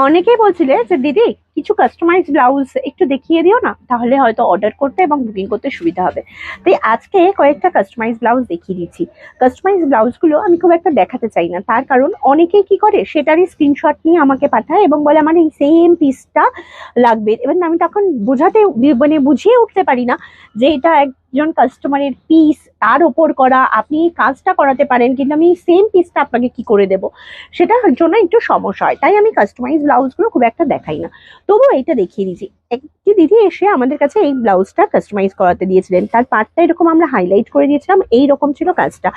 অনেকেই বলছিলে যে দিদি কিছু কাস্টমাইজ ব্লাউজ একটু দেখিয়ে দিও না, তাহলে হয়তো অর্ডার করতে এবং বুকিং করতে সুবিধা হবে। তাই আজকে কয়েকটা কাস্টমাইজ ব্লাউজ দেখিয়ে দিচ্ছি। কাস্টমাইজ ব্লাউজগুলো আমি খুব একটা দেখাতে চাই না, তার কারণ অনেকেই কি করে সেটারই স্ক্রিনশট নিয়ে আমাকে পাঠায় এবং বলে আমার এই সেম পিসটা লাগবে। এবার আমি তখন বুঝিয়ে উঠতে পারি না যে এটা একজন কাস্টমারের পিস, তার ওপর করা, আপনি এই কাজটা করাতে পারেন কিন্তু আমি সেম পিসটা আপনাকে কি করে দেবো, সেটার জন্য একটু সমস্যা হয়। তাই আমি কাস্টমাইজ ব্লাউজগুলো খুব একটা দেখাই না। তবুও এইটা দেখিয়ে দিচ্ছি। একটি দিদি এসে আমাদের কাছে এই ব্লাউজটা কাস্টমাইজ করাতে দিয়েছিলেন, তার পার্টটা এরকম আমরা হাইলাইট করে দিয়েছিলাম, এইরকম ছিল কাজটা।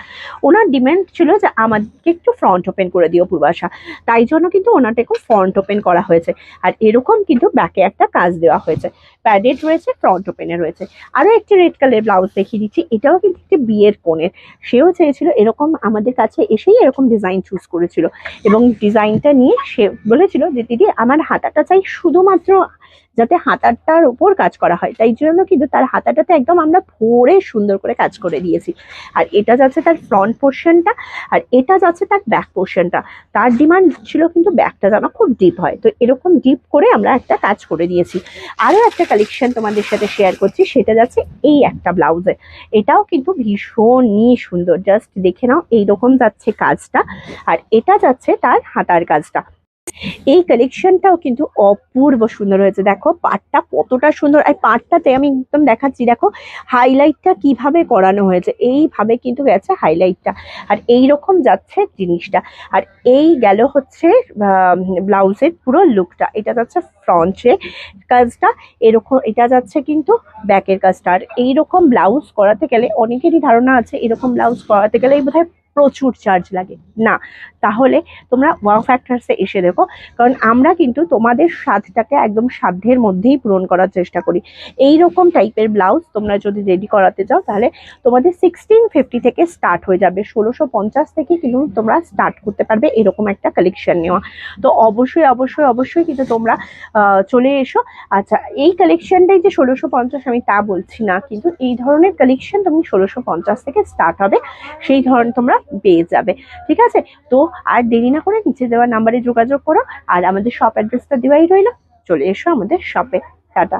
ওনার ডিমান্ড ছিল যে আমাদেরকে একটু ফ্রন্ট ওপেন করে দিও পূর্বাশা, তাই জন্য কিন্তু ওনারটা একটু ফ্রন্ট ওপেন করা হয়েছে। আর এরকম কিন্তু ব্যাকে একটা কাজ দেওয়া হয়েছে, প্যাডেড রয়েছে, ফ্রন্ট ওপেনে রয়েছে। আরো একটি রেড কালার ব্লাউজ দেখিয়ে দিচ্ছি, এটাও কিন্তু একটি বিয়ের কোণের। সেও চেয়েছিল এরকম, আমাদের কাছে এসেই এরকম ডিজাইন চুজ করেছিল এবং ডিজাইনটা নিয়ে সে বলেছিল যে দিদি আমার হাতাটা চাই শুধুমাত্র যাতে হাতাটার উপর কাজ করা হয়, তাই জন্য কিন্তু তার হাতাটাতে একদম আমরা ভরে সুন্দর করে কাজ করে দিয়েছি। আর এটা যাচ্ছে তার ফ্রন্ট পোর্শনটা, আর এটা যাচ্ছে তার ব্যাক পোর্শনটা। তার ডিমান্ড ছিল কিন্তু ব্যাকটা যেন খুব ডিপ হয়, তো এরকম ডিপ করে আমরা একটা কাজ করে দিয়েছি। আরো একটা কালেকশন তোমাদের সাথে শেয়ার করছি, সেটা যাচ্ছে এই একটা ব্লাউজে। এটাও কিন্তু ভীষণই সুন্দর, জাস্ট দেখে নাও এইরকম যাচ্ছে কাজটা, আর এটা যাচ্ছে তার হাতার কাজটা। এই কালেকশনটাও কিন্তু অপূর্ব সুন্দর হয়েছে। দেখো পাটটা কতটা সুন্দর, আর পাটটাতে আমি একদম দেখাচ্ছি, দেখো হাইলাইটটা কিভাবে করানো হয়েছে, এইভাবে কিন্তু গেছে হাইলাইটটা, আর এই রকম যাচ্ছে জিনিসটা। আর এই গেল হচ্ছে ব্লাউজের পুরো লুকটা। এটা যাচ্ছে ফ্রন্টে কাজটা, এরকম এটা যাচ্ছে কিন্তু ব্যাকের কাজটা। আর এইরকম ব্লাউজ করাতে গেলে অনেকেরই ধারণা আছে এরকম ব্লাউজ করাতে গেলেই বোধহয় প্রচুর চার্জ লাগে। না, তাহলে তোমরা ওয়াও ফ্যাক্টরসে এসে দেখো, কারণ আমরা কিন্তু তোমাদের স্বাদটাকে একদম সাধ্যের মধ্যেই পূরণ করার চেষ্টা করি। এই রকম টাইপের ব্লাউজ তোমরা যদি রেডি করাতে চাও তাহলে তোমাদের 1650 থেকে স্টার্ট হয়ে যাবে, 1650 থেকে কিন্তু তোমরা স্টার্ট করতে পারবে এরকম একটা কালেকশন নেওয়া। তো অবশ্যই অবশ্যই অবশ্যই কিন্তু তোমরা চলে এসো। আচ্ছা, এই কালেকশনটাই যে 1650 আমি তা বলছি না, কিন্তু এই ধরনের কালেকশন তুমি 1650 থেকে স্টার্ট হবে, সেই ধরনের তোমরা পেয়ে যাবে। ঠিক আছে, তো আর দেরি না করে নিচে দেওয়া নাম্বারে যোগাযোগ করো, আর আমাদের শপ অ্যাড্রেসটা দেওয়াই রইলো, চলে এসো আমাদের শপে। টাটা।